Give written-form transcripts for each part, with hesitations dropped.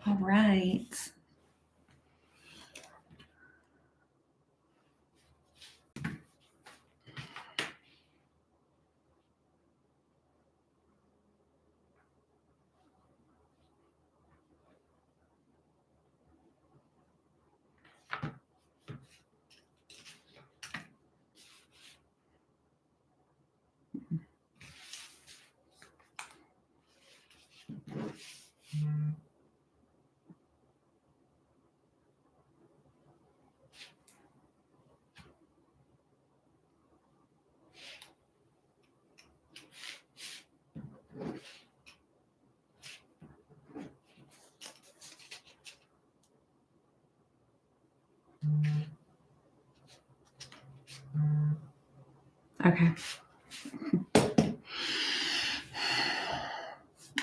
All right. Okay.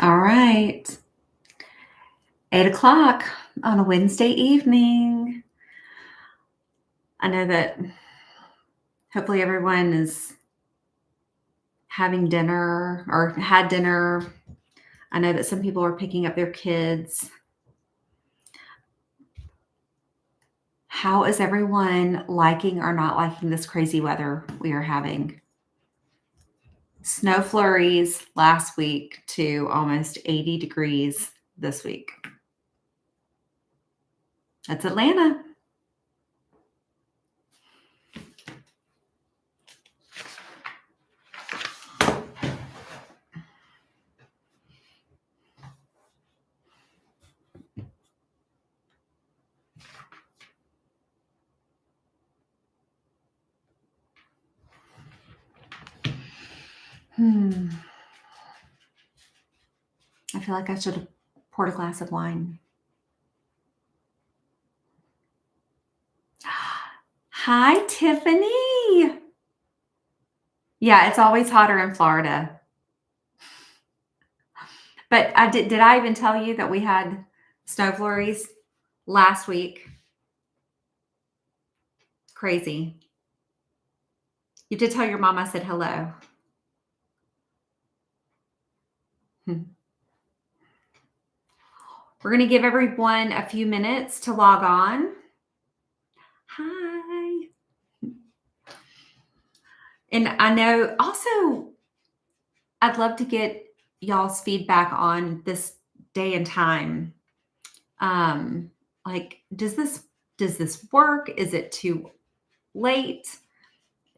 All right. 8 o'clock on a Wednesday evening. I know that hopefully everyone is having dinner or had dinner. I know that some people are picking up their kids. How is everyone liking or not liking this crazy weather we are having? Snow flurries last week to almost 80 degrees this week. That's Atlanta. I feel like I should have poured a glass of wine. Hi, Tiffany. Yeah, it's always hotter in Florida. But did I even tell you that we had snow flurries last week? Crazy. You did tell your mom I said hello. We're going to give everyone a few minutes to log on. Hi. And I know also I'd love to get y'all's feedback on this day and time. Like, does this work? Is it too late?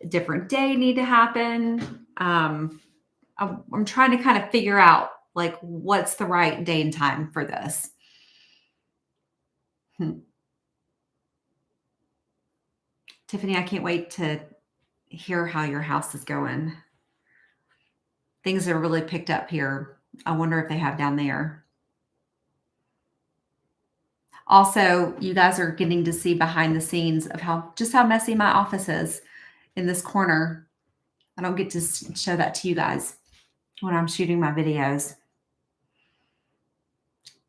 A different day need to happen? I'm trying to kind of figure out like what's the right day and time for this. Tiffany, I can't wait to hear how your house is going. Things are really picked up here. I wonder if they have down there. Also, you guys are getting to see behind the scenes of how messy my office is in this corner. I don't get to show that to you guys when I'm shooting my videos.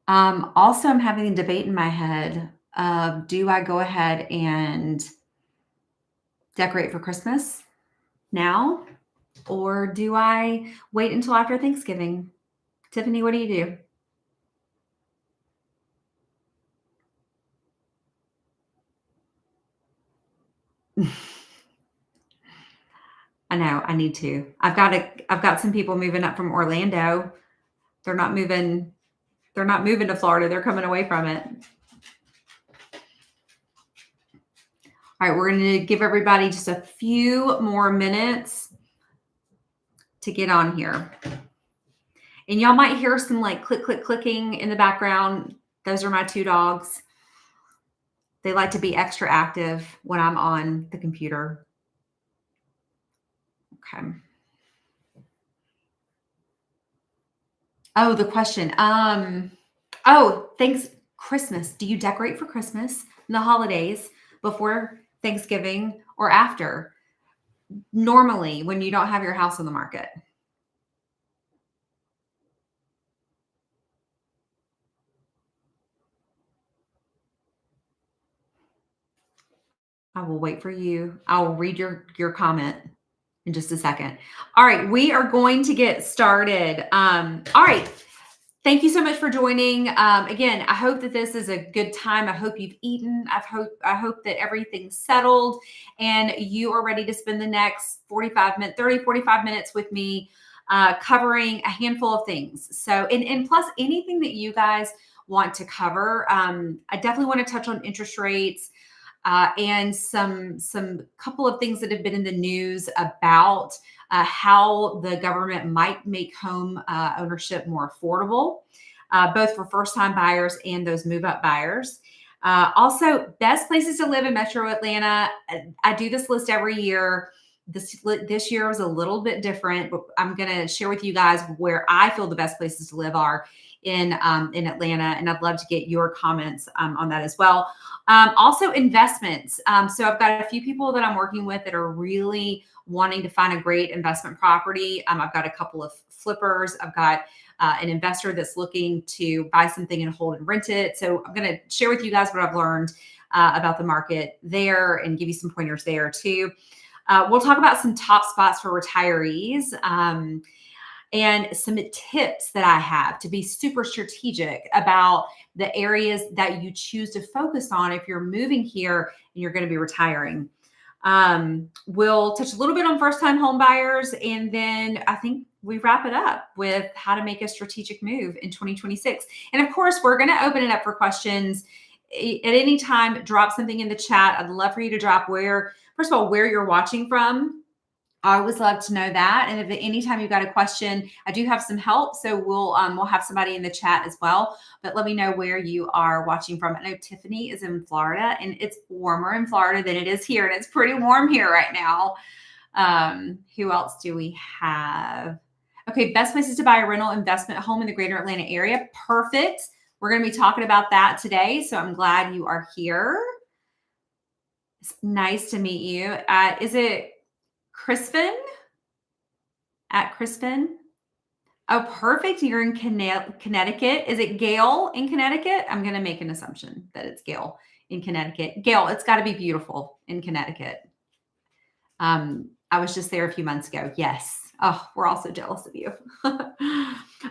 Also, I'm having a debate in my head of, do I go ahead and decorate for Christmas now, or do I wait until after Thanksgiving? Tiffany, what do you do? I know, I need to. I've got some people moving up from Orlando. They're not moving to Florida. They're coming away from it. All right, we're going to give everybody just a few more minutes to get on here. And y'all might hear some like clicking in the background. Those are my two dogs. They like to be extra active when I'm on the computer. Okay. Oh, the question. Thanks. Christmas. Do you decorate for Christmas and the holidays before Thanksgiving or after? Normally, when you don't have your house on the market. I will wait for you. I will read your comment in just a second. All right, we are going to get started. All right. Thank you so much for joining. Again, I hope that this is a good time. I hope you've eaten. I hope that everything's settled and you are ready to spend the next 45 minutes with me covering a handful of things. So, and plus anything that you guys want to cover. I definitely want to touch on interest rates and some couple of things that have been in the news about how the government might make home ownership more affordable, both for first-time buyers and those move-up buyers. Also, best places to live in Metro Atlanta. I do this list every year. This year was a little bit different, but I'm going to share with you guys where I feel the best places to live are in Atlanta, and I'd love to get your comments on that as well. Also, investments. So I've got a few people that I'm working with that are really wanting to find a great investment property. I've got a couple of flippers. I've got an investor that's looking to buy something and hold and rent it. So I'm going to share with you guys what I've learned about the market there and give you some pointers there too. We'll talk about some top spots for retirees and some tips that I have to be super strategic about the areas that you choose to focus on if you're moving here and you're going to be retiring. We'll touch a little bit on first-time home buyers, and then I think we wrap it up with how to make a strategic move in 2026. And of course, we're going to open it up for questions. At any time, drop something in the chat. I'd love for you to drop first of all, where you're watching from. I always love to know that. And if at any time you've got a question, I do have some help. So we'll have somebody in the chat as well. But let me know where you are watching from. I know Tiffany is in Florida, and it's warmer in Florida than it is here. And it's pretty warm here right now. Who else do we have? Okay, best places to buy a rental investment home in the greater Atlanta area. Perfect. We're going to be talking about that today. So I'm glad you are here. It's nice to meet you. Is it Crispin? At Crispin? Oh, perfect. You're in Connecticut. Is it Gail in Connecticut? I'm going to make an assumption that it's Gail in Connecticut. Gail, it's got to be beautiful in Connecticut. I was just there a few months ago. Yes. Oh, we're all so jealous of you.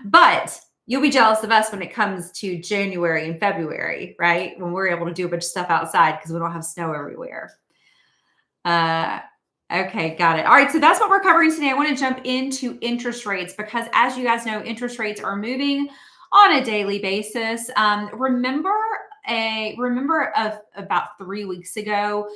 But you'll be jealous of us when it comes to January and February, right? When we're able to do a bunch of stuff outside because we don't have snow everywhere. Okay, got it. All right, so that's what we're covering today. I want to jump into interest rates because, as you guys know, interest rates are moving on a daily basis. Remember about 3 weeks ago,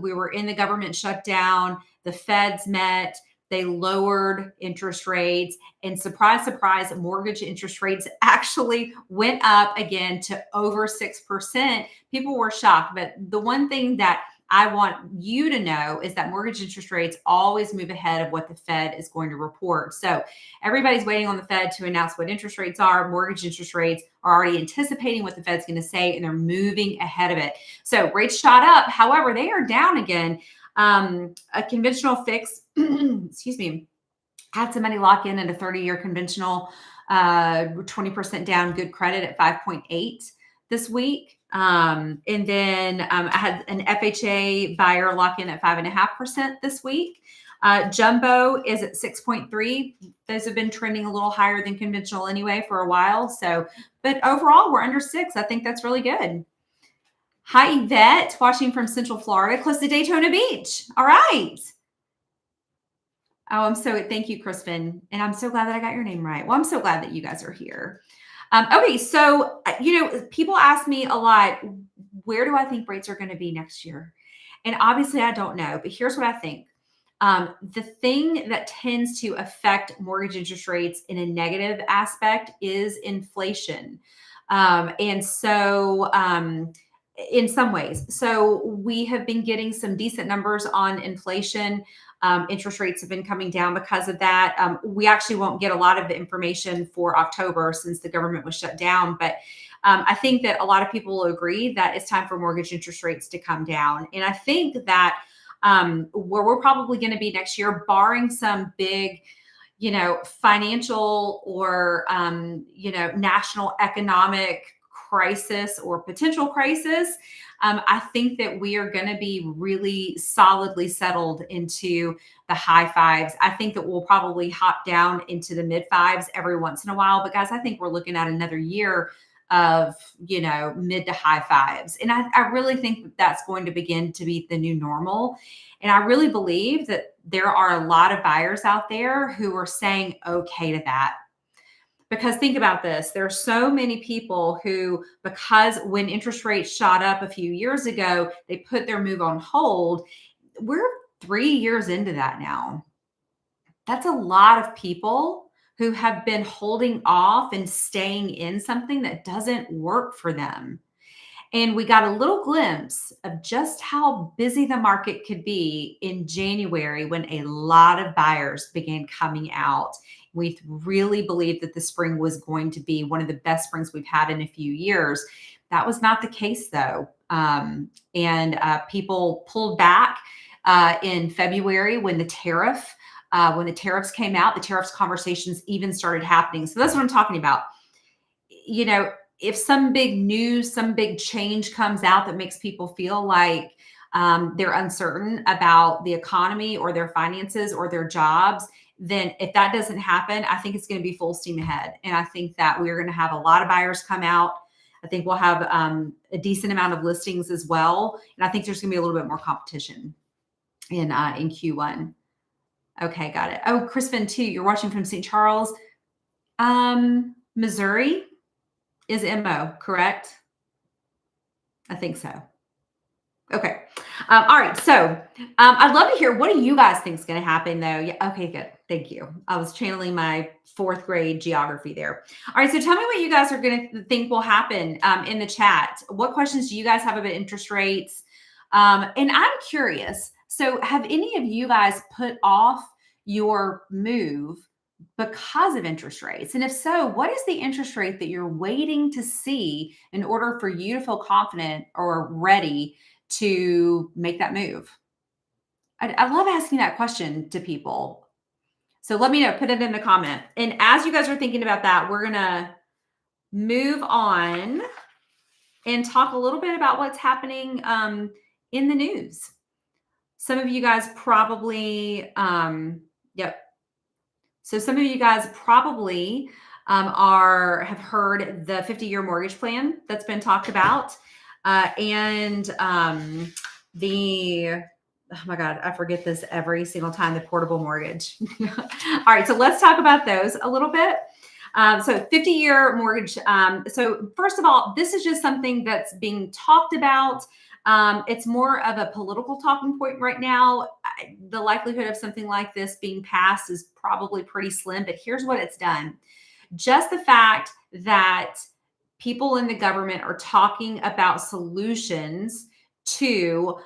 we were in the government shutdown. The Feds met. They lowered interest rates, and surprise, surprise, mortgage interest rates actually went up again to over 6%. People were shocked, but the one thing that I want you to know is that mortgage interest rates always move ahead of what the Fed is going to report. So everybody's waiting on the Fed to announce what interest rates are. Mortgage interest rates are already anticipating what the Fed's going to say, and they're moving ahead of it. So rates shot up. However, they are down again. A conventional fix, excuse me, had somebody lock in at a 30-year conventional, 20% down, good credit at 5.8 this week. And then I had an FHA buyer lock in at 5.5% this week. Jumbo is at 6.3. Those have been trending a little higher than conventional anyway for a while. So, but overall, we're under 6. I think that's really good. Hi, Yvette, watching from Central Florida, close to Daytona Beach. All right. Oh, thank you, Crispin. And I'm so glad that I got your name right. Well, I'm so glad that you guys are here. Okay, so, people ask me a lot, where do I think rates are going to be next year? And obviously I don't know, but here's what I think. The thing that tends to affect mortgage interest rates in a negative aspect is inflation. In some ways. So we have been getting some decent numbers on inflation. Interest rates have been coming down because of that. We actually won't get a lot of the information for October since the government was shut down. But I think that a lot of people will agree that it's time for mortgage interest rates to come down. And I think that where we're probably going to be next year, barring some big, financial or, national economic crisis or potential crisis, I think that we are going to be really solidly settled into the high fives. I think that we'll probably hop down into the mid fives every once in a while. But guys, I think we're looking at another year of, mid to high fives. And I really think that that's going to begin to be the new normal. And I really believe that there are a lot of buyers out there who are saying okay to that. Because think about this, there are so many people who, because when interest rates shot up a few years ago, they put their move on hold. We're 3 years into that now. That's a lot of people who have been holding off and staying in something that doesn't work for them. And we got a little glimpse of just how busy the market could be in January when a lot of buyers began coming out. We really believed that the spring was going to be one of the best springs we've had in a few years. That was not the case, though. And people pulled back in February when the tariffs came out. The tariffs conversations even started happening. So that's what I'm talking about. If some big news, some big change comes out that makes people feel like they're uncertain about the economy or their finances or their jobs, then if that doesn't happen, I think it's going to be full steam ahead. And I think that we're going to have a lot of buyers come out. I think we'll have a decent amount of listings as well. And I think there's going to be a little bit more competition in Q1. Okay, got it. Oh, Crispin, too, you're watching from St. Charles. Missouri is MO, correct? I think so. Okay. All right. So I'd love to hear, what do you guys think is going to happen, though? Yeah. Okay, good. Thank you. I was channeling my 4th grade geography there. All right. So tell me what you guys are going to think will happen in the chat. What questions do you guys have about interest rates? And I'm curious. So have any of you guys put off your move because of interest rates? And if so, what is the interest rate that you're waiting to see in order for you to feel confident or ready to make that move? I love asking that question to people. So let me know, put it in the comment. And as you guys are thinking about that, we're going to move on and talk a little bit about what's happening in the news. Some of you guys probably, So some of you guys probably have heard the 50-year mortgage plan that's been talked about. Oh my God, I forget this every single time, the portable mortgage. All right, so let's talk about those a little bit. So 50-year mortgage. So first of all, this is just something that's being talked about. It's more of a political talking point right now. The likelihood of something like this being passed is probably pretty slim, but here's what it's done. Just the fact that people in the government are talking about solutions to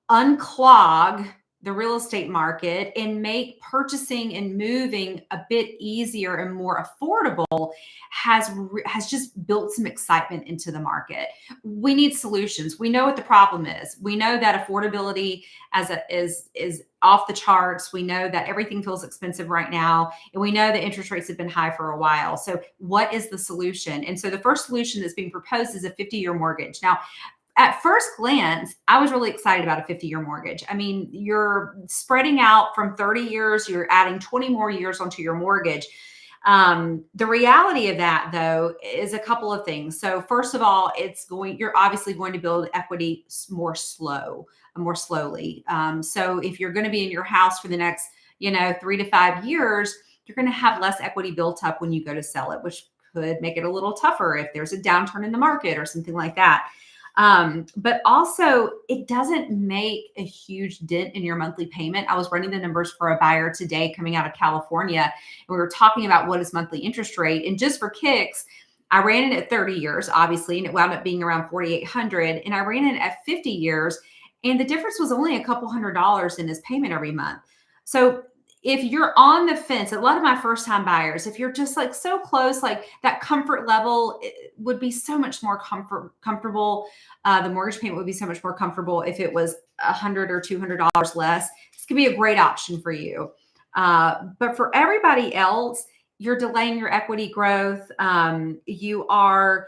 unclog the real estate market and make purchasing and moving a bit easier and more affordable has just built some excitement into the market. We need solutions. We know what the problem is. We know that affordability is off the charts. We know that everything feels expensive right now. And we know that interest rates have been high for a while. So what is the solution? And so the first solution that's being proposed is a 50-year mortgage. Now, at first glance, I was really excited about a 50-year mortgage. I mean, you're spreading out from 30 years, you're adding 20 more years onto your mortgage. The reality of that, though, is a couple of things. So first of all, you're obviously going to build equity more slowly. So if you're going to be in your house for the next, 3 to 5 years, you're going to have less equity built up when you go to sell it, which could make it a little tougher if there's a downturn in the market or something like that. But also, it doesn't make a huge dent in your monthly payment. I was running the numbers for a buyer today coming out of California, and we were talking about what is monthly interest rate. And just for kicks, I ran it at 30 years, obviously, and it wound up being around $4,800. And I ran it at 50 years, and the difference was only a couple $100 in his payment every month. So if you're on the fence, a lot of my first time buyers, if you're just like so close, like that comfort level would be so much more comfortable. The mortgage payment would be so much more comfortable if it was $100 or $200 less. This could be a great option for you. But for everybody else, you're delaying your equity growth. You are,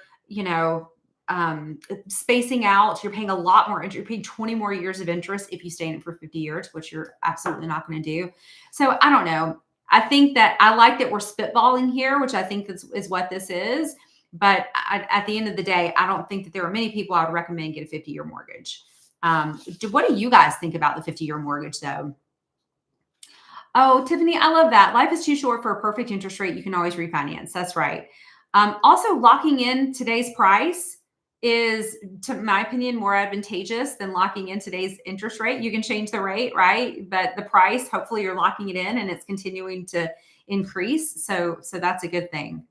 spacing out. You're paying a lot more. You're paying 20 more years of interest if you stay in it for 50 years, which you're absolutely not going to do. So I don't know. I think that I like that we're spitballing here, which I think is what this is. But at the end of the day, I don't think that there are many people I would recommend get a 50-year mortgage. What do you guys think about the 50-year mortgage, though? Oh, Tiffany, I love that. Life is too short for a perfect interest rate. You can always refinance. That's right. Also, locking in today's price is, to my opinion, more advantageous than locking in today's interest rate. You can change the rate, right? But the price, hopefully you're locking it in and it's continuing to increase. So that's a good thing.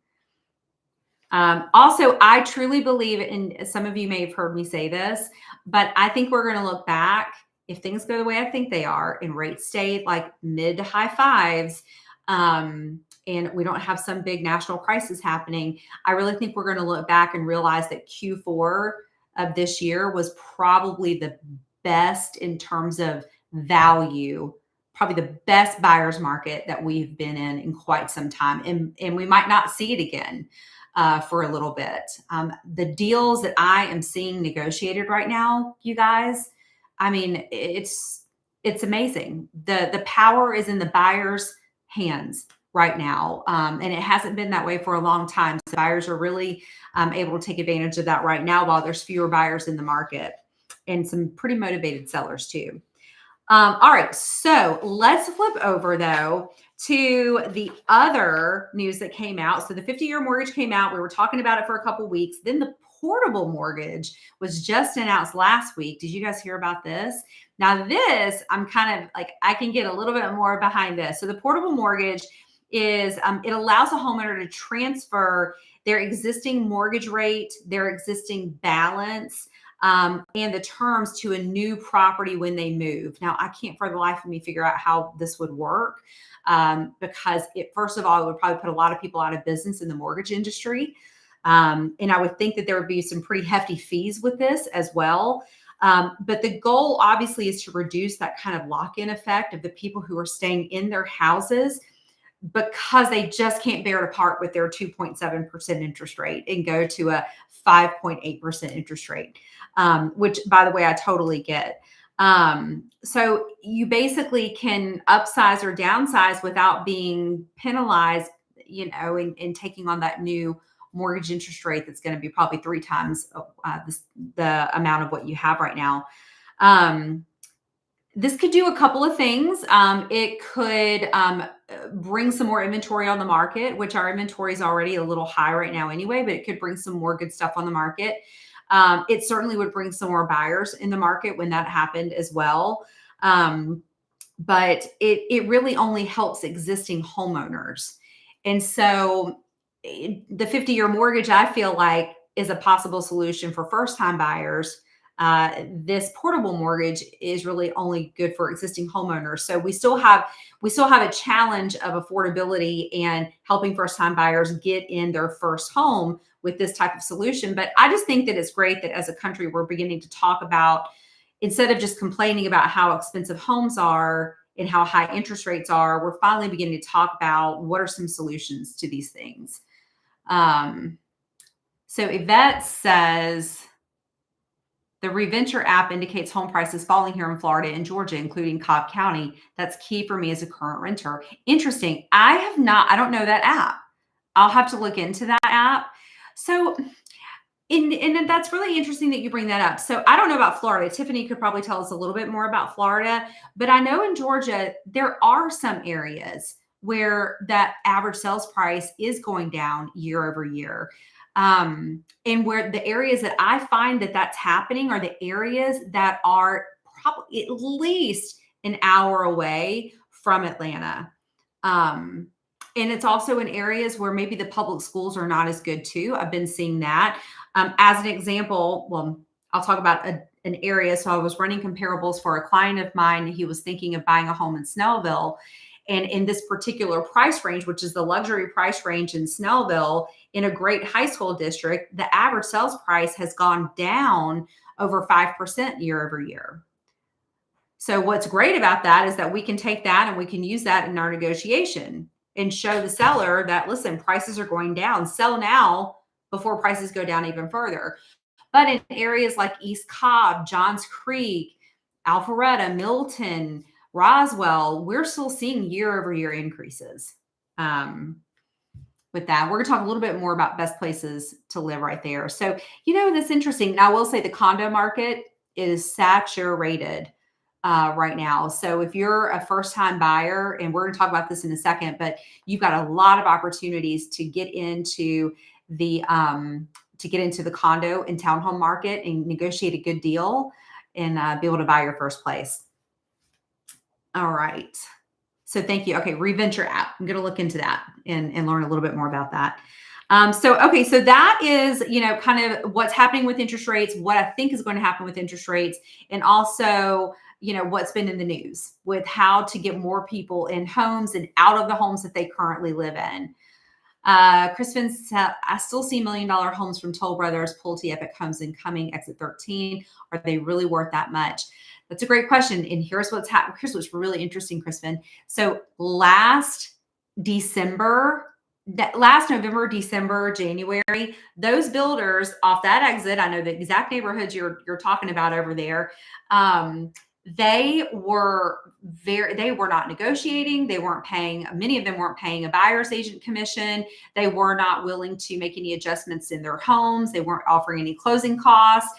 Also, I truly believe, and some of you may have heard me say this, but I think we're going to look back if things go the way I think they are and rates stay like mid to high fives, and we don't have some big national crisis happening. I really think we're going to look back and realize that Q4 of this year was probably the best in terms of value, probably the best buyer's market that we've been in quite some time. And we might not see it again for a little bit. The deals that I am seeing negotiated right now, you guys, I mean, it's amazing. The power is in the buyer's hands right now. And it hasn't been that way for a long time. So buyers are really able to take advantage of that right now while there's fewer buyers in the market and some pretty motivated sellers too. All right, so let's flip over though to the other news that came out. So the 50-year mortgage came out. We were talking about it for a couple of weeks. Then the portable mortgage was just announced last week. Did you guys hear about this? Now this, I'm kind of like, I can get a little bit more behind this. So the portable mortgage is, it allows a homeowner to transfer their existing mortgage rate, their existing balance, and the terms to a new property when they move. Now, I can't for the life of me figure out how this would work because first of all, it would probably put a lot of people out of business in the mortgage industry. And I would think that there would be some pretty hefty fees with this as well. But the goal obviously is to reduce that kind of lock-in effect of the people who are staying in their houses because they just can't bear to part with their 2.7% interest rate and go to a 5.8% interest rate, which, by the way, I totally get. So you basically can upsize or downsize without being penalized, and taking on that new mortgage interest rate that's going to be probably 3 times the amount of what you have right now. This could do a couple of things. It could bring some more inventory on the market, which our inventory is already a little high right now anyway, but it could bring some more good stuff on the market. It certainly would bring some more buyers in the market when that happened as well. But it really only helps existing homeowners. And so the 50-year mortgage, I feel like, is a possible solution for first-time buyers. This portable mortgage is really only good for existing homeowners. So we still have a challenge of affordability and helping first-time buyers get in their first home with this type of solution. But I just think that it's great that as a country, we're beginning to talk about, instead of just complaining about how expensive homes are and how high interest rates are, we're finally beginning to talk about what are some solutions to these things. So Yvette says, the Reventure app indicates home prices falling here in Florida and Georgia, including Cobb County. That's key for me as a current renter. Interesting. I don't know that app. I'll have to look into that app. So, and that's really interesting that you bring that up. So I don't know about Florida. Tiffany could probably tell us a little bit more about Florida, but I know in Georgia, there are some areas where that average sales price is going down year over year. And where the areas that I find that that's happening are the areas that are probably at least an hour away from Atlanta. And it's also in areas where maybe the public schools are not as good too. I've been seeing that. As an example, well, I'll talk about an area. So I was running comparables for a client of mine. He was thinking of buying a home in Snellville. And in this particular price range, which is the luxury price range in Snellville, in a great high school district, the average sales price has gone down over 5% year over year. So what's great about that is that we can take that and we can use that in our negotiation and show the seller that, listen, prices are going down. Sell now before prices go down even further. But in areas like East Cobb, Johns Creek, Alpharetta, Milton, Roswell, we're still seeing year over year increases. With that, we're going to talk a little bit more about best places to live right there. So, that's interesting. Now, I will say the condo market is saturated right now. So if you're a first-time buyer, and we're going to talk about this in a second, but you've got a lot of opportunities to get into the condo and townhome market and negotiate a good deal and be able to buy your first place. All right. So thank you. Okay, Reventure app. I'm going to look into that and learn a little bit more about that. So that is, kind of what's happening with interest rates, what I think is going to happen with interest rates, and also, what's been in the news with how to get more people in homes and out of the homes that they currently live in. Crispin said, I still see $1 million homes from Toll Brothers, Pulte, Epic Homes, and Coming, exit 13. Are they really worth that much? That's a great question. And here's what's happening. Here's what's really interesting, Crispin. So last November, December, January, those builders off that exit, I know the exact neighborhoods you're talking about over there. They were not negotiating. They weren't paying, many of them weren't paying a buyer's agent commission. They were not willing to make any adjustments in their homes. They weren't offering any closing costs.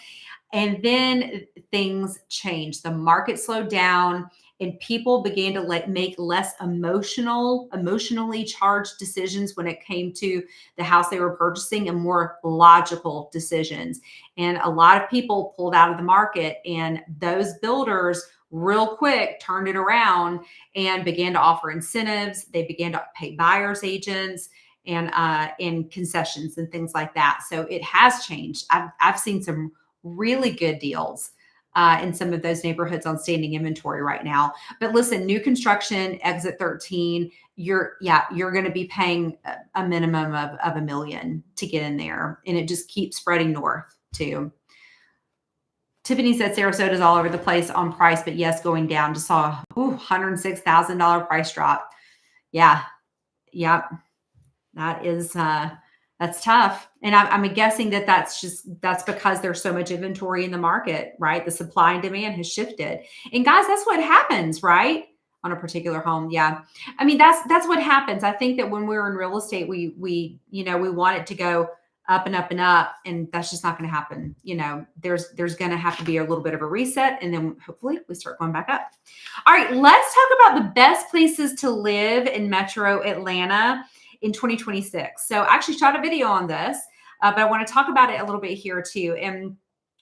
And then things changed. The market slowed down and people began to make less emotionally charged decisions when it came to the house they were purchasing, and more logical decisions. And a lot of people pulled out of the market, and those builders real quick turned it around and began to offer incentives. They began to pay buyer's agents and concessions and things like that. So it has changed. I've seen some really good deals in some of those neighborhoods on standing inventory right now. But listen, new construction, exit 13, you're going to be paying a minimum of $1 million to get in there. And it just keeps spreading north too. Tiffany said Sarasota's all over the place on price, but yes, going down. Just saw a $106,000 price drop. Yeah. Yep. That is, that's tough. And I'm guessing that's because there's so much inventory in the market, right? The supply and demand has shifted. And guys, that's what happens, right? On a particular home. Yeah. I mean, that's what happens. I think that when we're in real estate, we want it to go up and up and up, and that's just not going to happen. There's going to have to be a little bit of a reset, and then hopefully we start going back up. All right, let's talk about the best places to live in Metro Atlanta in 2026. So I actually shot a video on this, but I want to talk about it a little bit here too. And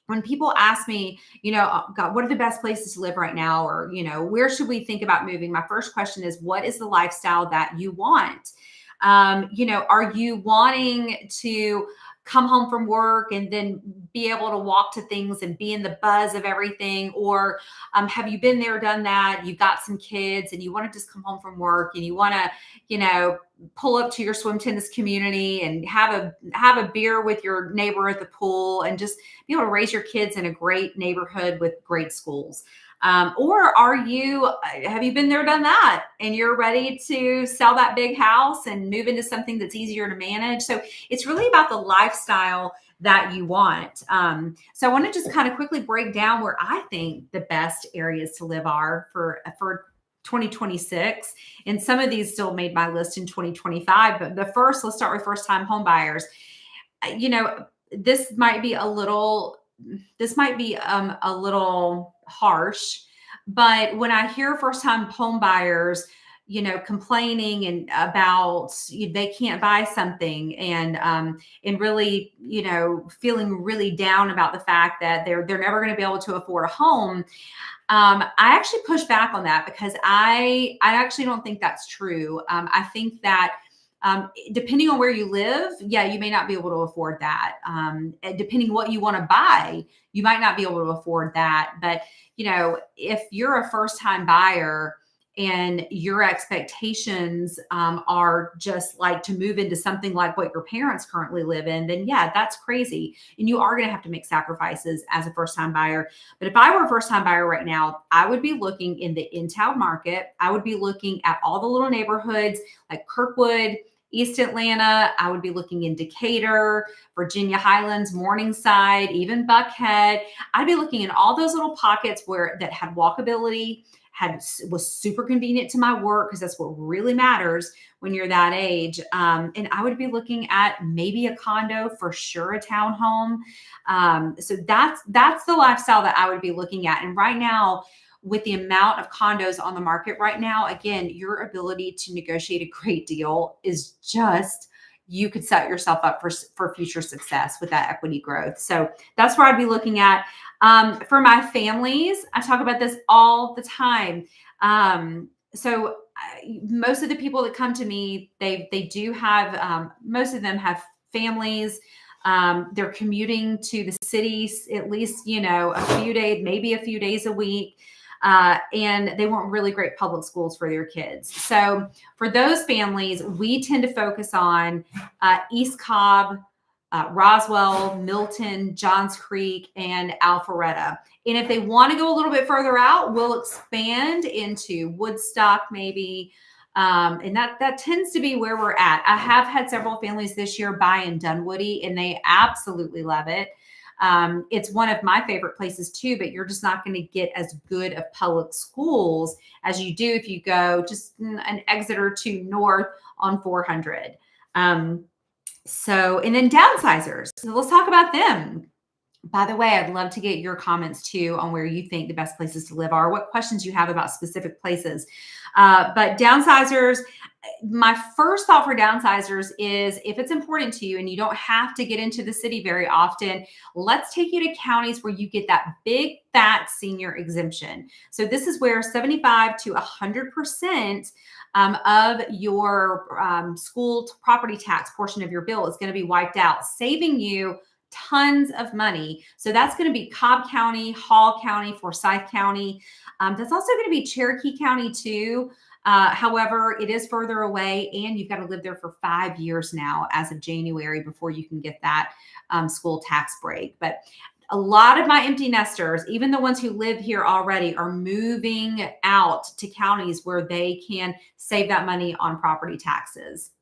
when people ask me, God, what are the best places to live right now? Or, where should we think about moving? My first question is, what is the lifestyle that you want? Are you wanting to come home from work and then be able to walk to things and be in the buzz of everything? Or have you been there, done that? You've got some kids and you want to just come home from work and you want to, pull up to your swim tennis community and have a beer with your neighbor at the pool and just be able to raise your kids in a great neighborhood with great schools? Or have you been there, done that, and you're ready to sell that big house and move into something that's easier to manage? So it's really about the lifestyle that you want. So I want to just kind of quickly break down where I think the best areas to live are for 2026. And some of these still made my list in 2025. But let's start with first-time home buyers. This might be a little harsh, but when I hear first-time home buyers, complaining and about they can't buy something and really, feeling really down about the fact that they're never going to be able to afford a home. I actually push back on that because I actually don't think that's true. I think that depending on where you live, you may not be able to afford that. Depending what you want to buy, you might not be able to afford that. But, if you're a first-time buyer and your expectations are just like to move into something like what your parents currently live in, then that's crazy. And you are going to have to make sacrifices as a first-time buyer. But if I were a first-time buyer right now, I would be looking in the in-town market. I would be looking at all the little neighborhoods like Kirkwood East Atlanta, I would be looking in Decatur, Virginia Highlands, Morningside, even Buckhead. I'd be looking in all those little pockets that had walkability, was super convenient to my work, because that's what really matters when you're that age. And I would be looking at maybe a condo, for sure, a townhome. So that's the lifestyle that I would be looking at. And right now, with the amount of condos on the market right now, again, your ability to negotiate a great deal is just, you could set yourself up for future success with that equity growth. So that's where I'd be looking at. For my families, I talk about this all the time. Most of the people that come to me, they do have, most of them have families. They're commuting to the cities at least, a few days, maybe a few days a week. And they want really great public schools for their kids. So for those families, we tend to focus on East Cobb, Roswell, Milton, Johns Creek, and Alpharetta. And if they want to go a little bit further out, we'll expand into Woodstock maybe. And that tends to be where we're at. I have had several families this year buy in Dunwoody, and they absolutely love it. It's one of my favorite places too, but you're just not going to get as good of public schools as you do if you go just an exit or two north on 400. And then downsizers. So let's talk about them. By the way, I'd love to get your comments too on where you think the best places to live are, what questions you have about specific places. But downsizers, my first thought for downsizers is, if it's important to you and you don't have to get into the city very often, let's take you to counties where you get that big fat senior exemption. So this is where 75 to 100% of your school property tax portion of your bill is going to be wiped out, saving you tons of money. So that's going to be Cobb County, Hall County, Forsyth County. That's also going to be Cherokee County too. However, it is further away, and you've got to live there for 5 years now as of January before you can get that school tax break. But a lot of my empty nesters, even the ones who live here already, are moving out to counties where they can save that money on property taxes.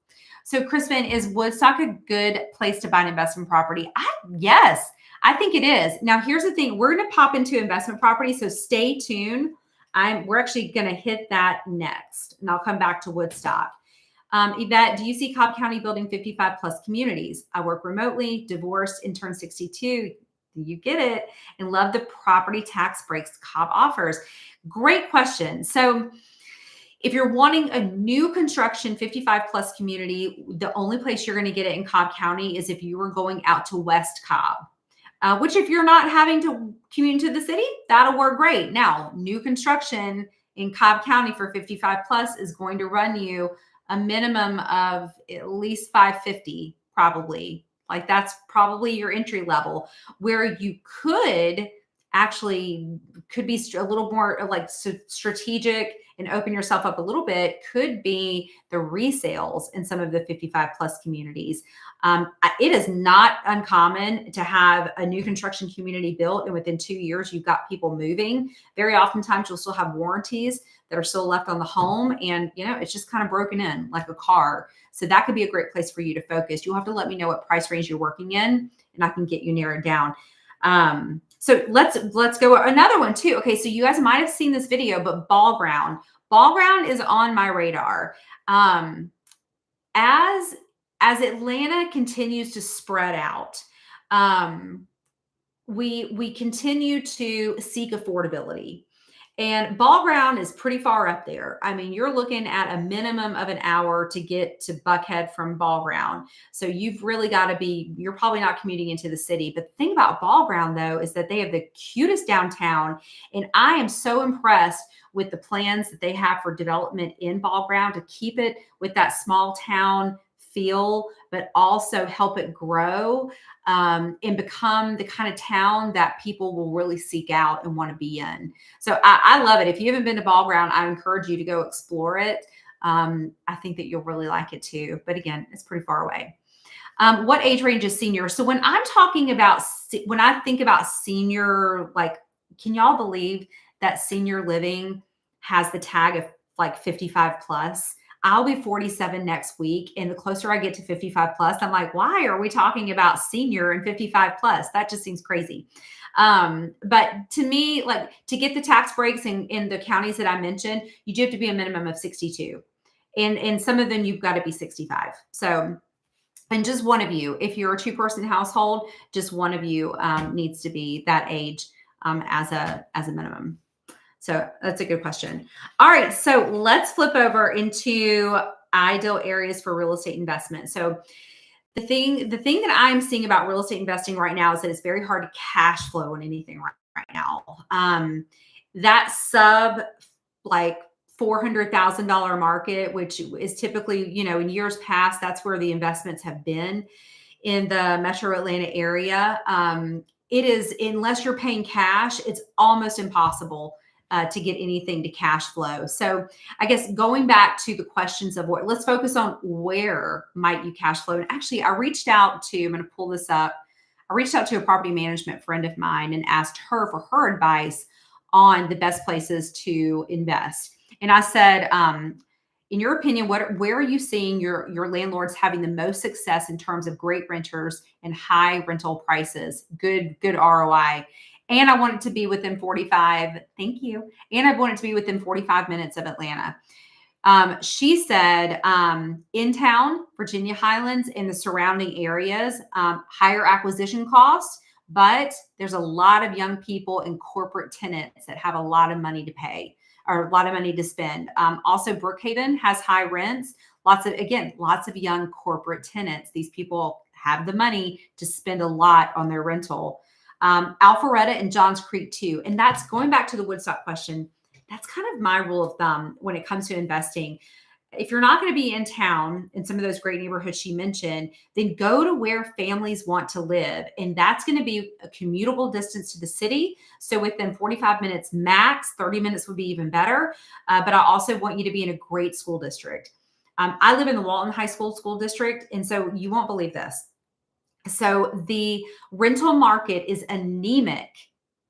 So, Crispin, is Woodstock a good place to buy an investment property? Yes, I think it is. Now, here's the thing. We're going to pop into investment property, so stay tuned. We're actually going to hit that next, and I'll come back to Woodstock. Yvette, do you see Cobb County building 55 plus communities? I work remotely, divorced, and turned 62. You get it, and love the property tax breaks Cobb offers. Great question. So if you're wanting a new construction 55 plus community, the only place you're going to get it in Cobb County is if you were going out to West Cobb. Which, if you're not having to commute into the city, that'll work great. Now, new construction in Cobb County for 55 plus is going to run you a minimum of at least $550, probably. Like, that's probably your entry level. Where you could be a little more like strategic and open yourself up a little bit, could be the resales in some of the 55 plus communities. It is not uncommon to have a new construction community built, and within 2 years, you've got people moving. Very oftentimes, you'll still have warranties that are still left on the home, and it's just kind of broken in like a car. So that could be a great place for you to focus. You'll have to let me know what price range you're working in, and I can get you narrowed down. So let's go another one too. Okay, so you guys might have seen this video, but ball ground is on my radar. As Atlanta continues to spread out, we continue to seek affordability. And ball ground is pretty far up there. I mean, you're looking at a minimum of an hour to get to Buckhead from ball ground. So you've really got to you're probably not commuting into the city. But the thing about ball ground, though, is that they have the cutest downtown. And I am so impressed with the plans that they have for development in ball ground to keep it with that small town feel, but also help it grow and become the kind of town that people will really seek out and want to be in. So I love it. If you haven't been to ball ground, I encourage you to go explore it. I think that you'll really like it too. But again, it's pretty far away. What age range is senior? So when I think about senior, like, can y'all believe that senior living has the tag of like 55 plus? I'll be 47 next week. And the closer I get to 55 plus, I'm like, why are we talking about senior and 55 plus? That just seems crazy. But to me, like to get the tax breaks in the counties that I mentioned, you do have to be a minimum of 62. And some of them you've got to be 65. So, and just one of you, if you're a 2-person household, just one of you needs to be that age as a minimum. So that's a good question. All right, so let's flip over into ideal areas for real estate investment. So the thing that I'm seeing about real estate investing right now is that it's very hard to cash flow on anything right now. That sub like $400,000 market, which is typically, in years past, that's where the investments have been in the metro Atlanta area. It is, unless you're paying cash, it's almost impossible to get anything to cash flow. So I guess going back to the questions of let's focus on where might you cash flow. And actually, I reached out to, I'm going to pull this up. I reached out to a property management friend of mine and asked her for her advice on the best places to invest. And I said, in your opinion, where are you seeing your landlords having the most success in terms of great renters and high rental prices, good ROI? And I want it to be within 45. Thank you. And I want it to be within 45 minutes of Atlanta. She said, in town, Virginia Highlands and the surrounding areas, higher acquisition costs, but there's a lot of young people and corporate tenants that have a lot of money to pay or a lot of money to spend. Also, Brookhaven has high rents. Lots of young corporate tenants. These people have the money to spend a lot on their rental. Alpharetta and Johns Creek too. And that's going back to the Woodstock question. That's kind of my rule of thumb when it comes to investing. If you're not going to be in town in some of those great neighborhoods she mentioned, then go to where families want to live. And that's going to be a commutable distance to the city. So within 45 minutes max, 30 minutes would be even better. But I also want you to be in a great school district. I live in the Walton High School district. And so you won't believe this. So the rental market is anemic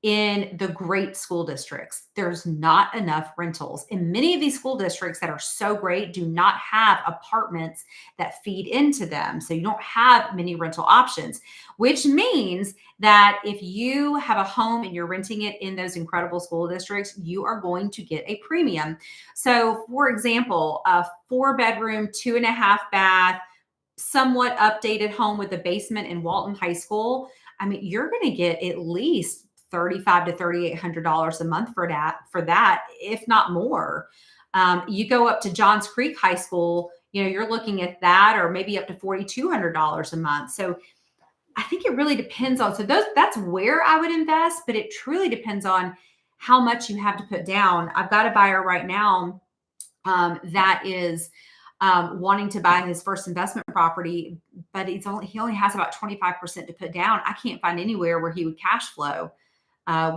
in the great school districts. There's not enough rentals. And many of these school districts that are so great do not have apartments that feed into them. So you don't have many rental options, which means that if you have a home and you're renting it in those incredible school districts, you are going to get a premium. So for example, a 4-bedroom, 2.5 bath, somewhat updated home with a basement in Walton High School, I mean, you're going to get at least $3,500 to $3,800 a month for that, if not more. You go up to Johns Creek High School, you're looking at that, or maybe up to $4,200 a month. So I think it really depends on, that's where I would invest, but it truly depends on how much you have to put down. I've got a buyer right now that is wanting to buy his first investment property, but he only has about 25% to put down. I can't find anywhere where he would cash flow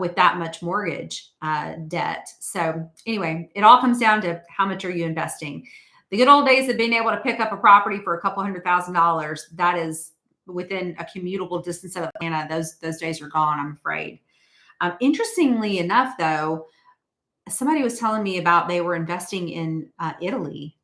with that much mortgage debt. So anyway, it all comes down to how much are you investing. The good old days of being able to pick up a property for a couple $100,000, that is within a commutable distance of Atlanta. Those days are gone, I'm afraid. Interestingly enough, though, somebody was telling me about they were investing in Italy.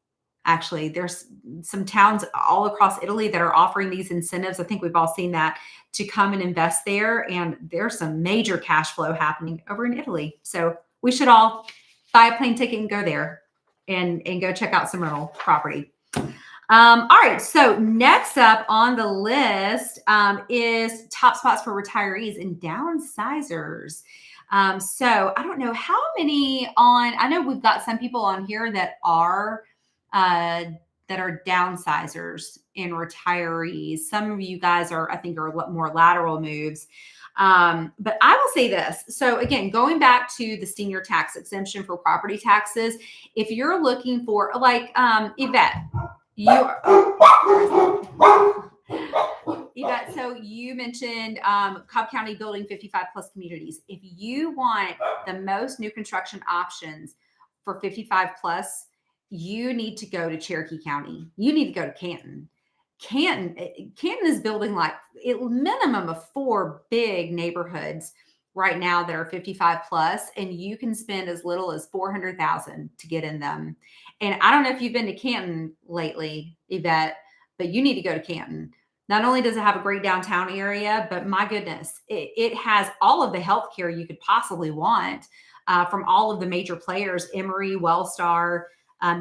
Actually, there's some towns all across Italy that are offering these incentives. I think we've all seen that, to come and invest there. And there's some major cash flow happening over in Italy. So we should all buy a plane ticket and go there and go check out some rental property. All right. So next up on the list is top spots for retirees and downsizers. So I don't know how many I know we've got some people on here that are downsizers and retirees. Some of you guys I think are a lot more lateral moves. But I will say this. So again, going back to the senior tax exemption for property taxes, if you're looking for Yvette, Yvette, so you mentioned Cobb County building 55 plus communities. If you want the most new construction options for 55 plus, you need to go to Cherokee County. You need to go to Canton. Canton is building like a minimum of 4 big neighborhoods right now that are 55 plus, and you can spend as little as $400,000 to get in them. And I don't know if you've been to Canton lately, Yvette, but you need to go to Canton. Not only does it have a great downtown area, but my goodness, it has all of the healthcare you could possibly want from all of the major players, Emory, Wellstar.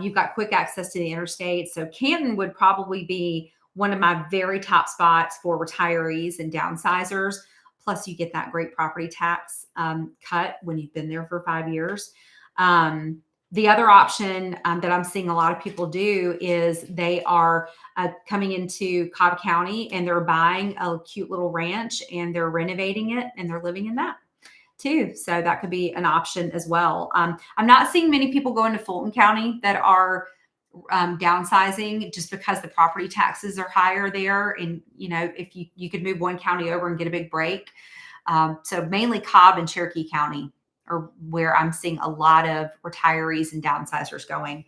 You've got quick access to the interstate. So Canton would probably be one of my very top spots for retirees and downsizers. Plus, you get that great property tax cut when you've been there for 5 years. The other option that I'm seeing a lot of people do is they are coming into Cobb County and they're buying a cute little ranch and they're renovating it and they're living in that too. So that could be an option as well. I'm not seeing many people go into Fulton County that are downsizing just because the property taxes are higher there. And, if you could move one county over and get a big break. So mainly Cobb and Cherokee County are where I'm seeing a lot of retirees and downsizers going.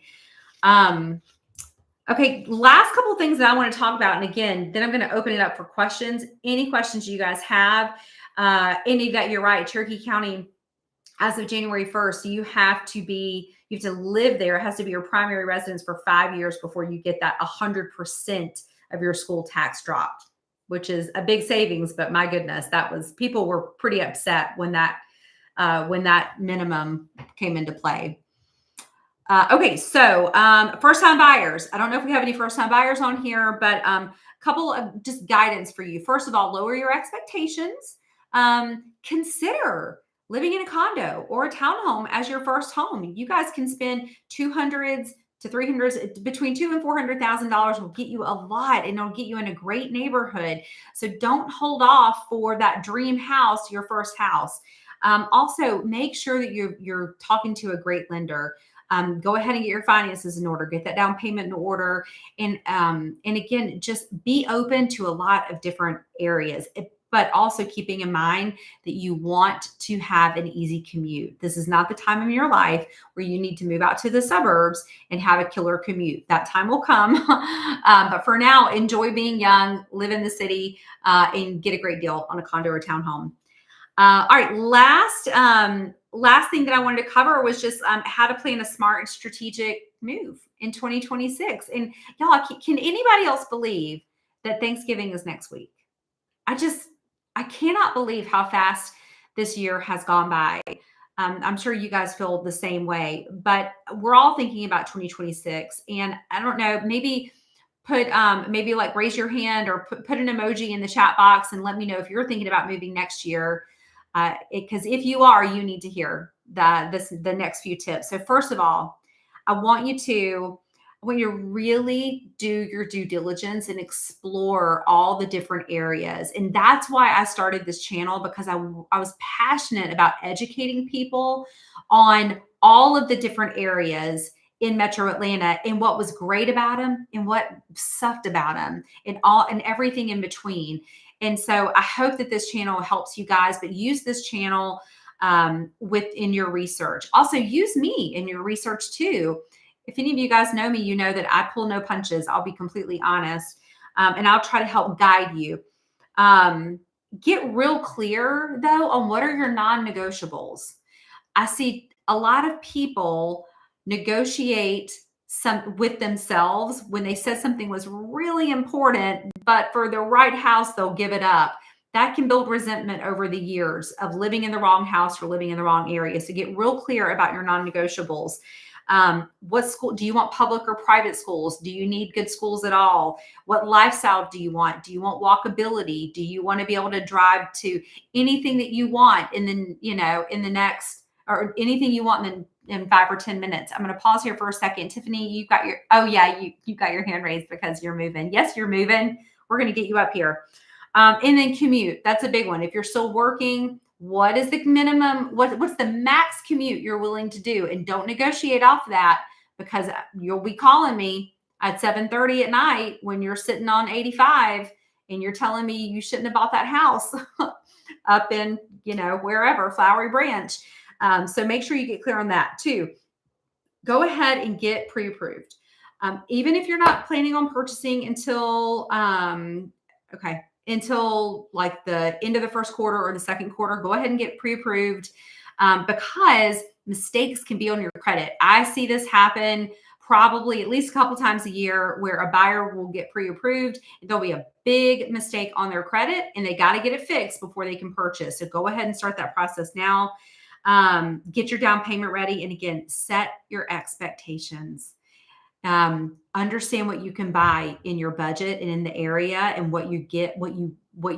Okay, last couple of things that I want to talk about. And again, then I'm going to open it up for questions. Any questions you guys have. And you're right, Cherokee County, as of January 1st, you have to live there. It has to be your primary residence for 5 years before you get that 100% of your school tax dropped, which is a big savings. But my goodness, people were pretty upset when that minimum came into play. Okay, so first-time buyers. I don't know if we have any first-time buyers on here, but a couple of just guidance for you. First of all, lower your expectations. Consider living in a condo or a townhome as your first home. You guys can spend $200s to $300s, between $200,000 and $400,000 will get you a lot, and it'll get you in a great neighborhood. So don't hold off for that dream house, your first house. Also, make sure that you're talking to a great lender. Go ahead and get your finances in order, get that down payment in order. And again, just be open to a lot of different areas, but also keeping in mind that you want to have an easy commute. This is not the time of your life where you need to move out to the suburbs and have a killer commute. That time will come. But for now, enjoy being young, live in the city, and get a great deal on a condo or townhome. All right, last thing that I wanted to cover was just how to plan a smart and strategic move in 2026. And y'all, can anybody else believe that Thanksgiving is next week? I cannot believe how fast this year has gone by. I'm sure you guys feel the same way, but we're all thinking about 2026. And I don't know, maybe raise your hand or put an emoji in the chat box and let me know if you're thinking about moving next year. Because if you are, you need to hear the next few tips. So first of all, I want you to really do your due diligence and explore all the different areas. And that's why I started this channel, because I was passionate about educating people on all of the different areas in Metro Atlanta and what was great about them and what sucked about them and everything in between. And so I hope that this channel helps you guys, but use this channel within your research. Also use me in your research too. If any of you guys know me, you know that I pull no punches. I'll be completely honest. And I'll try to help guide you. Get real clear though on what are your non-negotiables. I see a lot of people negotiate with themselves when they said something was really important, but for the right house, they'll give it up. That can build resentment over the years of living in the wrong house or living in the wrong area. So get real clear about your non-negotiables. What school do you want? Public or private schools? Do you need good schools at all? What lifestyle do you want? Do you want walkability? Do you want to be able to drive to anything that you want in the next, or anything you want in 5 or 10 minutes? I'm going to pause here for a second. Tiffany, you got your hand raised because you're moving. Yes, you're moving. We're going to get you up here. And then commute. That's a big one. If you're still working, what is the minimum? What's the max commute you're willing to do? And don't negotiate off that, because you'll be calling me at 7:30 at night when you're sitting on 85 and you're telling me you shouldn't have bought that house up in, wherever, Flowery Branch. So make sure you get clear on that too. Go ahead and get pre-approved. Even if you're not planning on purchasing until like the end of the first quarter or the second quarter, go ahead and get pre-approved because mistakes can be on your credit. I see this happen probably at least a couple times a year where a buyer will get pre-approved. There'll be a big mistake on their credit and they got to get it fixed before they can purchase. So go ahead and start that process now. Get your down payment ready. And again, set your expectations. Understand what you can buy in your budget and in the area and what you get, what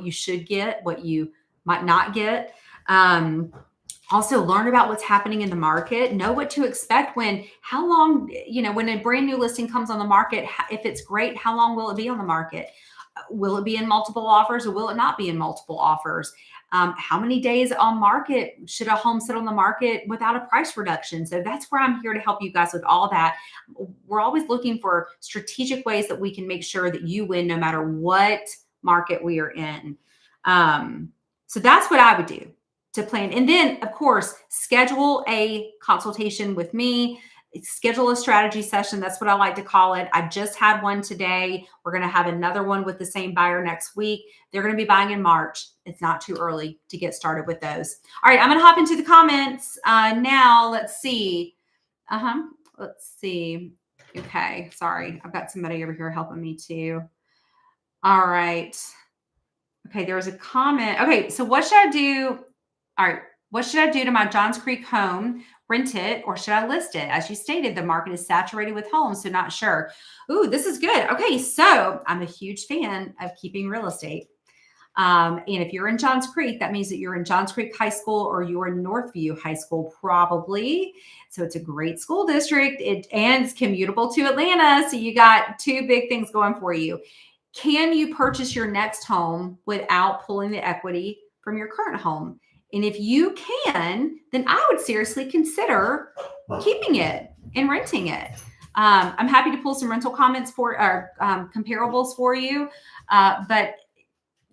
you should get, what you might not get. Also learn about what's happening in the market, know what to expect when a brand new listing comes on the market. If it's great, how long will it be on the market? Will it be in multiple offers or will it not be in multiple offers? How many days on market should a home sit on the market without a price reduction? So that's where I'm here to help you guys with all that. We're always looking for strategic ways that we can make sure that you win no matter what market we are in. So that's what I would do to plan. And then, of course, schedule a consultation with me. Schedule a strategy session. That's what I like to call it. I just had one today. We're going to have another one with the same buyer next week. They're going to be buying in March. It's not too early to get started with those. All right, I'm going to hop into the comments now. Let's see. Let's see. Okay, sorry. I've got somebody over here helping me too. All right. Okay, there was a comment. Okay, so what should I do? All right, what should I do to my Johns Creek home? Rent it or should I list it? As you stated, the market is saturated with homes, so not sure. Ooh, this is good. Okay, so I'm a huge fan of keeping real estate. And if you're in Johns Creek, that means that you're in Johns Creek High School or you're in Northview High School, probably. So it's a great school district and it's commutable to Atlanta. So you got two big things going for you. Can you purchase your next home without pulling the equity from your current home? And if you can, then I would seriously consider keeping it and renting it. I'm happy to pull some rental comments comparables for you. But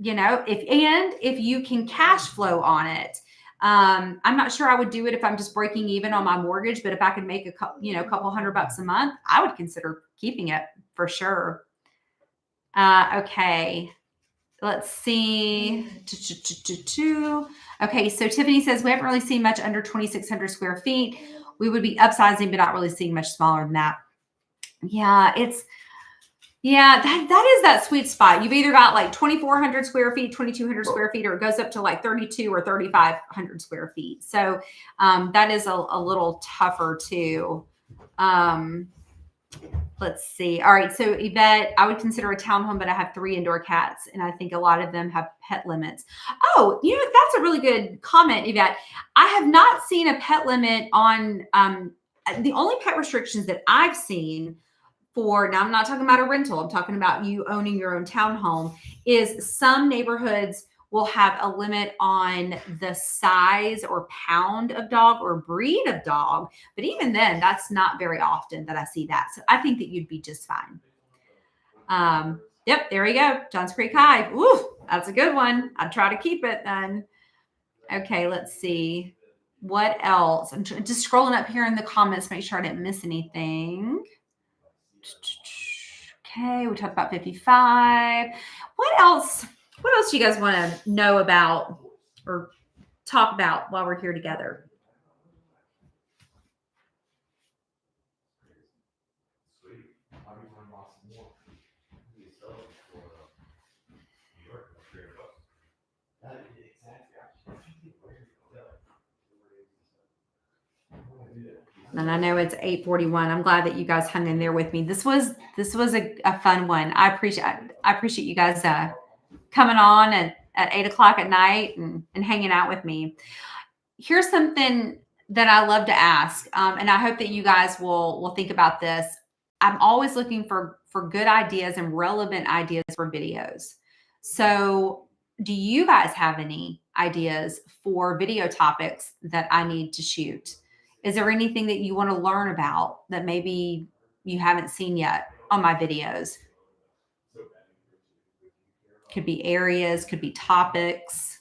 if you can cash flow on it, I'm not sure I would do it if I'm just breaking even on my mortgage, but if I could make a couple $100 a month, I would consider keeping it for sure. Okay. Let's see. Okay, so Tiffany says, we haven't really seen much under 2,600 square feet. We would be upsizing, but not really seeing much smaller than that. Yeah, that is that sweet spot. You've either got like 2,400 square feet, 2,200 square feet, or it goes up to like 32 or 3,500 square feet. So that is a little tougher too. Let's see. All right. So Yvette, I would consider a townhome, but I have 3 indoor cats and I think a lot of them have pet limits. Oh, that's a really good comment, Yvette. I have not seen a pet limit on the only pet restrictions that I've seen now I'm not talking about a rental. I'm talking about you owning your own townhome is some neighborhoods will have a limit on the size or pound of dog or breed of dog. But even then, that's not very often that I see that. So I think that you'd be just fine. Yep, there we go. Johns Creek High. Ooh, that's a good one. I'd try to keep it then. Okay, let's see. What else? I'm just scrolling up here in the comments, make sure I didn't miss anything. Okay, we talked about 55. What else do you guys want to know about or talk about while we're here together? And I know it's 8:41. I'm glad that you guys hung in there with me. This was a fun one. I appreciate you guys coming on at 8:00 at night and hanging out with me. Here's something that I love to ask, and I hope that you guys will think about this. I'm always looking for good ideas and relevant ideas for videos. So do you guys have any ideas for video topics that I need to shoot? Is there anything that you want to learn about that maybe you haven't seen yet on my videos? Could be areas, could be topics.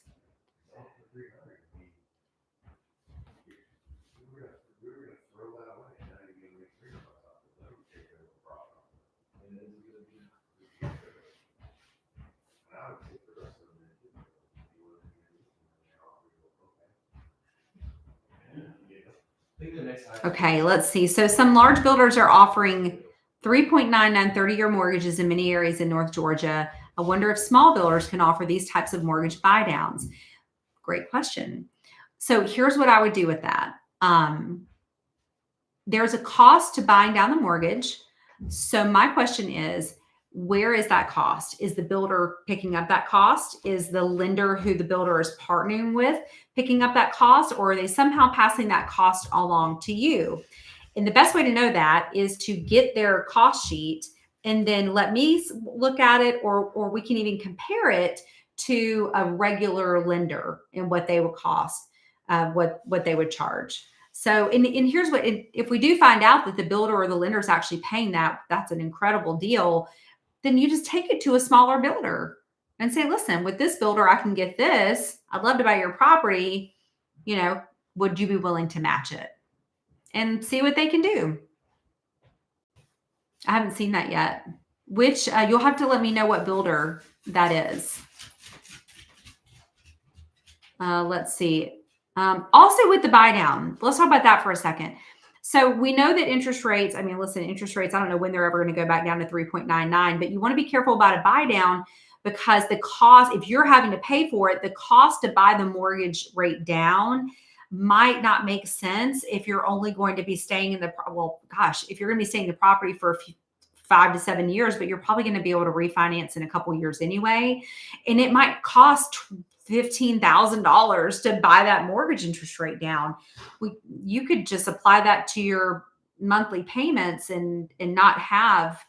I think the next Okay, let's see. So some large builders are offering 3.99 30-year mortgages in many areas in North Georgia. I wonder if small builders can offer these types of mortgage buy downs. Great question. So here's what I would do with that. There's a cost to buying down the mortgage. So my question is, where is that cost? Is the builder picking up that cost? Is the lender who the builder is partnering with picking up that cost, or are they somehow passing that cost along to you? And the best way to know that is to get their cost sheet and then let me look at it, or we can even compare it to a regular lender and what they would cost, what they would charge. So, and here's what, if we do find out that the builder or the lender is actually paying that, that's an incredible deal. Then you just take it to a smaller builder and say, listen, with this builder, I can get this. I'd love to buy your property. Would you be willing to match it? And see what they can do. I haven't seen that yet. Which you'll have to let me know what builder that is. Let's see. Also with the buy down, let's talk about that for a second. So we know that interest rates, interest rates, I don't know when they're ever going to go back down to 3.99, but you want to be careful about a buy down because the cost, if you're having to pay for it, the cost to buy the mortgage rate down might not make sense if you're only going to be staying in if you're going to be staying in the property for 5 to 7 years, but you're probably going to be able to refinance in a couple of years anyway. And it might cost $15,000 to buy that mortgage interest rate down. You could just apply that to your monthly payments and not have.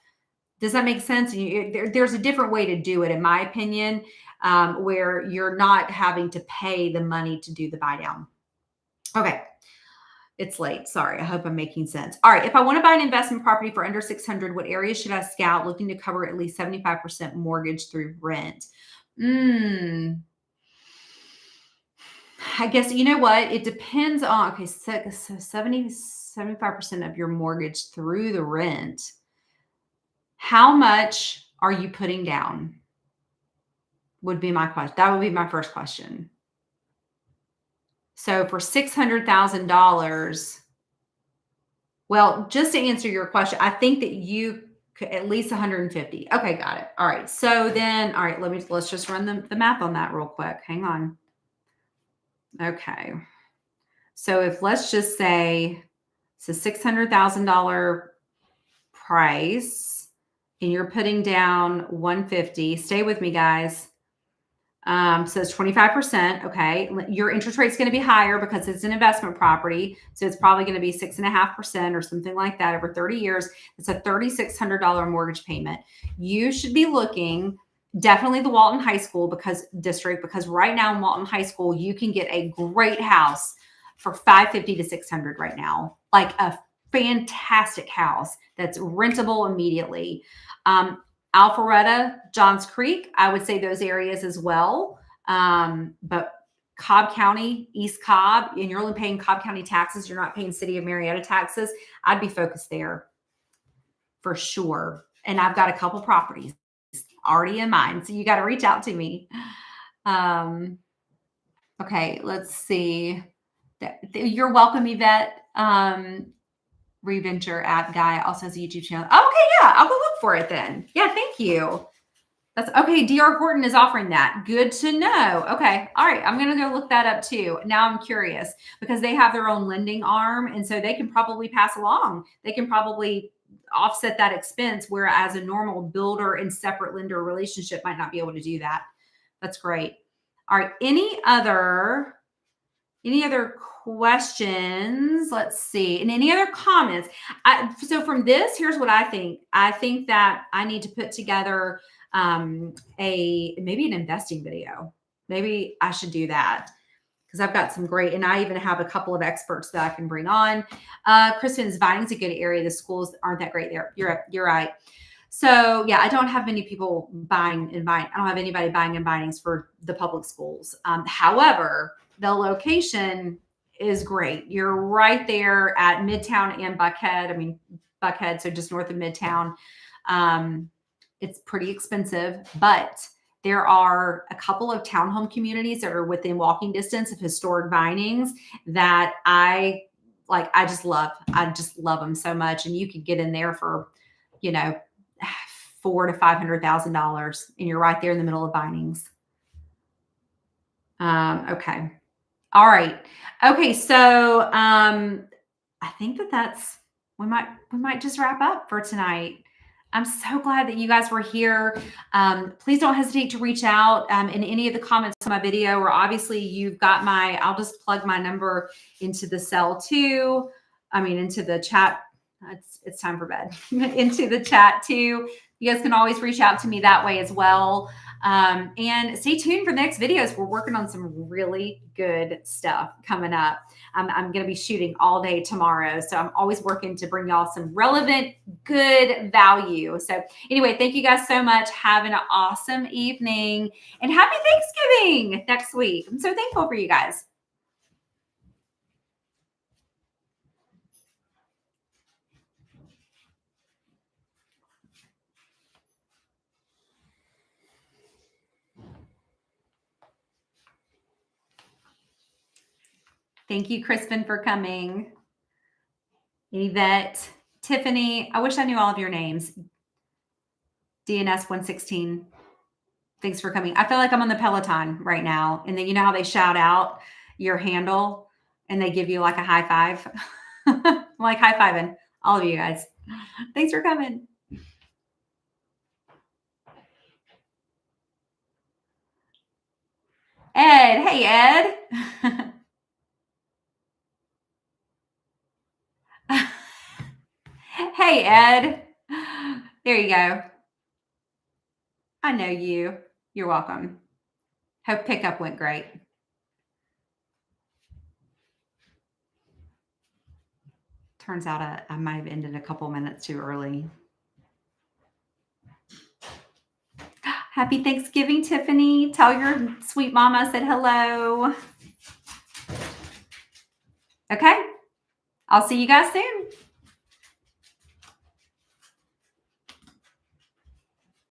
Does that make sense? There's a different way to do it, in my opinion, where you're not having to pay the money to do the buy down. Okay. It's late. Sorry. I hope I'm making sense. All right. If I want to buy an investment property for under 600, what areas should I scout looking to cover at least 75% mortgage through rent? I guess, you know what? It depends on, okay, so 75% of your mortgage through the rent. How much are you putting down? Would be my question. That would be my first question. So for $600,000, well, just to answer your question, I think that you could at least 150. Okay, got it. All right. So then, all right, let's just run the math on that real quick. Hang on. Okay. So if let's just say it's a $600,000 price and you're putting down 150, stay with me, guys. So it's 25%. Okay. Your interest rate is going to be higher because it's an investment property. So it's probably going to be 6.5% or something like that over 30 years. It's a $3,600 mortgage payment. You should be looking definitely the Walton High School district, because right now in Walton High School, you can get a great house for $550 to $600 right now, like a fantastic house that's rentable immediately. Alpharetta, Johns Creek, I would say those areas as well. But Cobb County, East Cobb, and you're only paying Cobb County taxes. You're not paying City of Marietta taxes. I'd be focused there for sure. And I've got a couple properties already in mind, so you got to reach out to me. Okay, let's see. You're welcome, Yvette. Reventure app guy also has a YouTube channel. Oh, okay, yeah, I'll go look for it then. Yeah, thank you. That's okay. DR Horton is offering that. Good to know. Okay, all right, I'm gonna go look that up too. Now I'm curious because they have their own lending arm, and so they can probably pass along. They can probably offset that expense, whereas a normal builder and separate lender relationship might not be able to do that. That's great. All right, any other questions? Let's see. And any other comments? So from this, here's what I think. I think that I need to put together maybe an investing video. Maybe I should do that because I've got some great, and I even have a couple of experts that I can bring on. Kristen's Vining's a good area. The schools aren't that great there. You're right. So yeah, I don't have many people buying and buying. I don't have anybody buying and bindings for the public schools. However, the location is great. You're right there at Midtown and Buckhead. Buckhead, so just north of Midtown. It's pretty expensive, but there are a couple of townhome communities that are within walking distance of historic Vinings that I like I just love them so much. And you could get in there for, you know, $400,000 to $500,000, and you're right there in the middle of bindings. Okay. All right. Okay. So I think we might just wrap up for tonight. I'm so glad that you guys were here. Please don't hesitate to reach out in any of the comments on my video, or obviously you've got I'll just plug my number into the cell too. I mean, into the chat. It's time for bed. Into the chat too. You guys can always reach out to me that way as well. And stay tuned for the next videos. We're working on some really good stuff coming up. I'm going to be shooting all day tomorrow. So I'm always working to bring y'all some relevant, good value. So anyway, thank you guys so much. Have an awesome evening and happy Thanksgiving next week. I'm so thankful for you guys. Thank you, Crispin, for coming. Yvette, Tiffany, I wish I knew all of your names. DNS 116. Thanks for coming. I feel like I'm on the Peloton right now. And then you know how they shout out your handle and they give you like a high five? I'm like high fiving all of you guys. Thanks for coming. Ed. Hey, Ed. Hey, Ed. There you go. I know you. You're welcome. Hope pickup went great. Turns out I might have ended a couple minutes too early. Happy Thanksgiving, Tiffany. Tell your sweet mama I said hello. Okay. I'll see you guys soon.